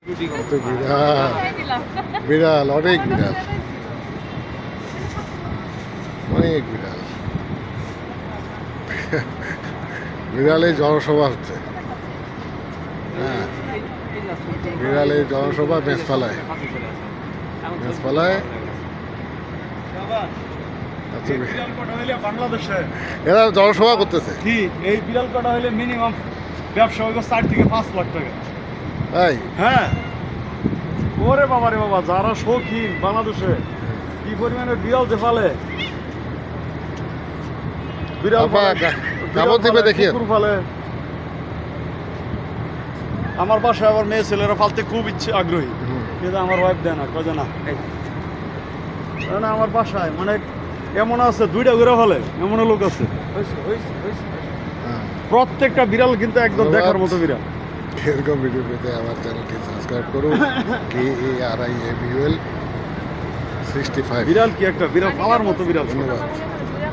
তো বিড়াল বিড়াল অনেক বিড়াল অনেক বিড়াল বিড়ালের জনসভা হচ্ছে। হ্যাঁ, বিড়ালের জনসভা মেসপালায় মেসপালায় বাংলাদেশে এরা জনসভা করতেছে। কি এই বিড়াল কটা হইলে মিনিমাম ব্যবসা হইব 4 থেকে 5 লাখ টাকা। তাই হ্যাঁ, ওরে বাবা রে বাবা, যারা শৌখিন বাংলাদেশে কি পরিমাণে বিড়াল যে ফালে, বিড়াল আপা, ফালে, কাপড় দিবে দেখি। কুকুর ফালে। আমার বাসায় আবার মেয়ে ছেলেরা ফালতে খুব ইচ্ছে আগ্রহী, কিন্তু আমার ওয়াইফ দেয় না, কয় যে না। না, আমার বাসায় মানে এমন আছে 2টা ঘুরে ফেলে, এমনও লোক আছে। প্রত্যেকটা বিড়াল কিন্তু একদম দেখার মতো বিড়াল। এরকম ভিডিও পেতে আমার চ্যানেলটি সাবস্ক্রাইব করুন। KARIABUL 65। বিড়াল কি একটা বিড়াল পাওয়ার মতো বিড়াল। ধন্যবাদ।